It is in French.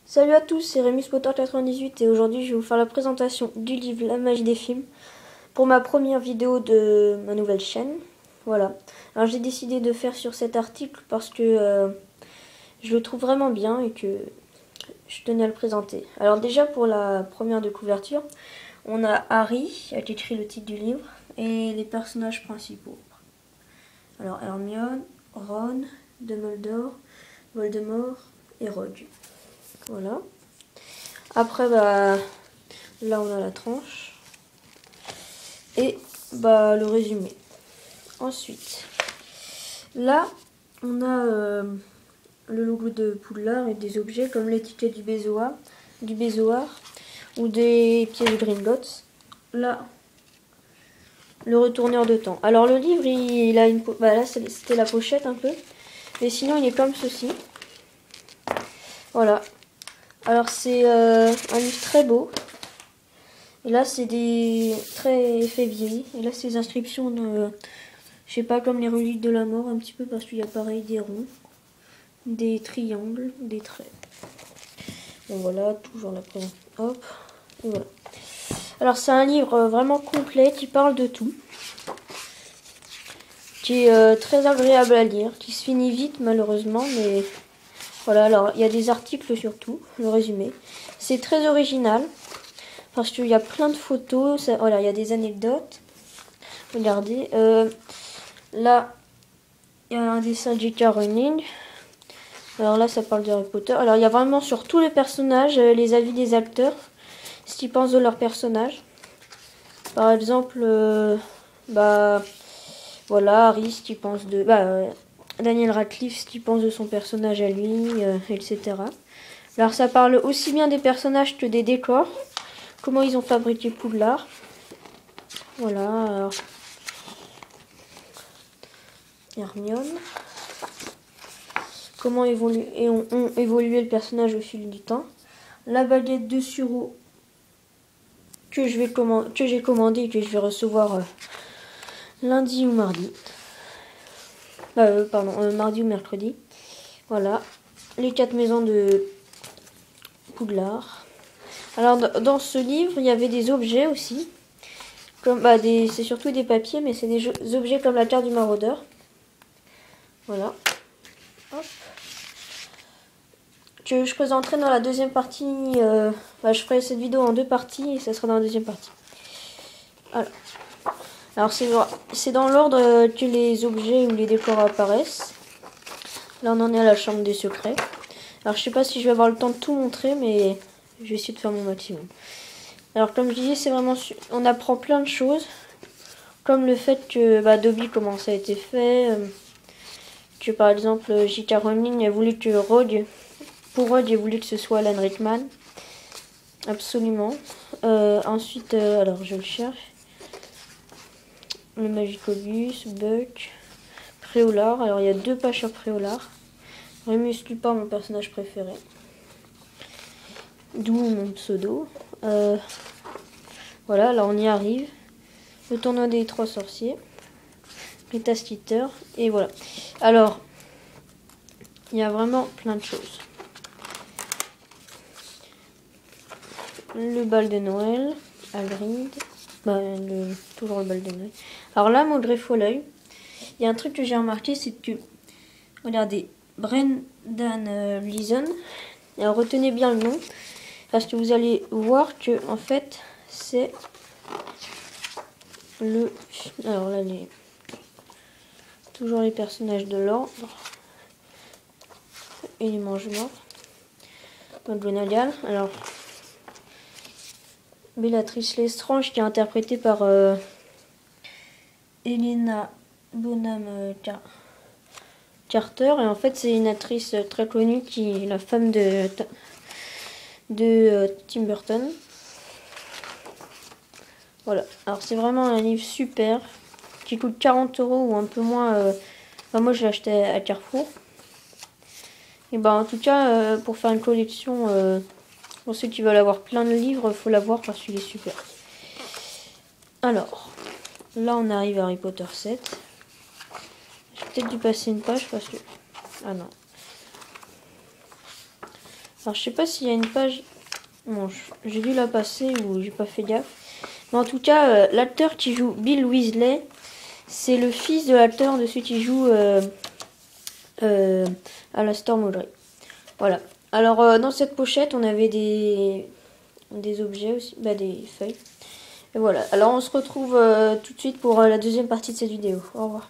Salut à tous, c'est Rémi Spotter 98 et aujourd'hui je vais vous faire la présentation du livre La magie des films pour ma première vidéo de ma nouvelle chaîne. Voilà. Alors j'ai décidé de faire sur cet article parce que je le trouve vraiment bien et que je tenais à le présenter. Alors déjà pour la première de couverture, on a Harry qui a écrit le titre du livre et les personnages principaux. Alors Hermione, Ron, Dumbledore, Voldemort et Rogue. Voilà. Après, là on a la tranche. Et le résumé. Ensuite, là, on a le logo de Poudlard et des objets comme l'étiquette du Bézoard ou des pièces de Gringotts. Là, le retourneur de temps. Alors le livre, il a une... là, c'était la pochette un peu. Mais sinon, il est comme ceci. Voilà. Alors c'est un livre très beau. Et là c'est des très effets vieillis. Et là c'est des inscriptions de, je sais pas, comme les reliques de la mort un petit peu, parce qu'il y a pareil des ronds, des triangles, des traits. Bon voilà, toujours la présence. Hop, et voilà. Alors c'est un livre vraiment complet qui parle de tout, qui est très agréable à lire, qui se finit vite malheureusement, mais voilà. Alors il y a des articles sur tout, le résumé. C'est très original. Parce qu'il y a plein de photos, voilà, il y a des anecdotes. Regardez, là, il y a un dessin de J.K. Rowling. Alors là, ça parle de Harry Potter. Alors il y a vraiment sur tous les personnages, les avis des acteurs, ce qu'ils pensent de leur personnage. Par exemple, voilà, Harry, ce qu'il pense de... Daniel Radcliffe, ce qu'il pense de son personnage à lui, etc. Alors ça parle aussi bien des personnages que des décors. Comment ils ont fabriqué Poudlard. Voilà. Alors, Hermione. Comment ont évolué le personnage au fil du temps. La baguette de Suro que j'ai commandé et que je vais recevoir lundi ou mardi. Mardi ou mercredi. Voilà. Les 4 maisons de Poudlard. Alors dans ce livre, il y avait des objets aussi. C'est surtout des papiers, mais c'est des objets comme la carte du maraudeur. Voilà. Hop. Que je présenterai dans la deuxième partie. Je ferai cette vidéo en 2 parties et ça sera dans la deuxième partie. Alors c'est dans l'ordre que les objets ou les décors apparaissent. Là on en est à la chambre des secrets. Alors je sais pas si je vais avoir le temps de tout montrer, mais je vais essayer de faire mon maximum. Alors comme je disais, c'est vraiment... On apprend plein de choses. Comme le fait que Dobby, comment ça a été fait. Que par exemple J.K. Rowling a voulu que Rogue... Pour Rogue, j'ai voulu que ce soit Alan Rickman. Absolument. Ensuite, alors je le cherche. Le Magicobus, Buck, Préolard. Alors il y a 2 pages sur Préolard. Remus Lupin, mon personnage préféré. D'où mon pseudo. Voilà, là on y arrive. Le tournoi des 3 sorciers. Rita Skeeter. Et voilà. Alors, il y a vraiment plein de choses. Le bal de Noël. Hagrid. Toujours le bal de Noël. Alors là, mon greffe à l'œil. Il y a un truc que j'ai remarqué, c'est que... Regardez. Brendan Gleeson. Alors retenez bien le nom. Parce que vous allez voir que, en fait, c'est... Alors là, toujours les personnages de l'ordre. Et les mange-morts. McGonagall. Alors, Bellatrix Lestrange qui est interprétée par Helena Bonham Carter. Et en fait, c'est une actrice très connue qui est la femme de Tim Burton. Voilà, alors c'est vraiment un livre super qui coûte 40 € ou un peu moins. Moi je l'ai acheté à Carrefour. Et en tout cas, pour faire une collection, pour ceux qui veulent avoir plein de livres, il faut l'avoir parce qu'il est super. Alors, là on arrive à Harry Potter 7. J'ai peut-être dû passer une page parce que... Ah non. Alors je sais pas s'il y a une page. Bon, j'ai dû la passer ou j'ai pas fait gaffe. Mais en tout cas, l'acteur qui joue Bill Weasley, c'est le fils de l'acteur de celui qui joue Alastor Moulry. Voilà. Alors dans cette pochette, on avait des objets aussi, des feuilles. Et voilà. Alors on se retrouve tout de suite pour la deuxième partie de cette vidéo. Au revoir.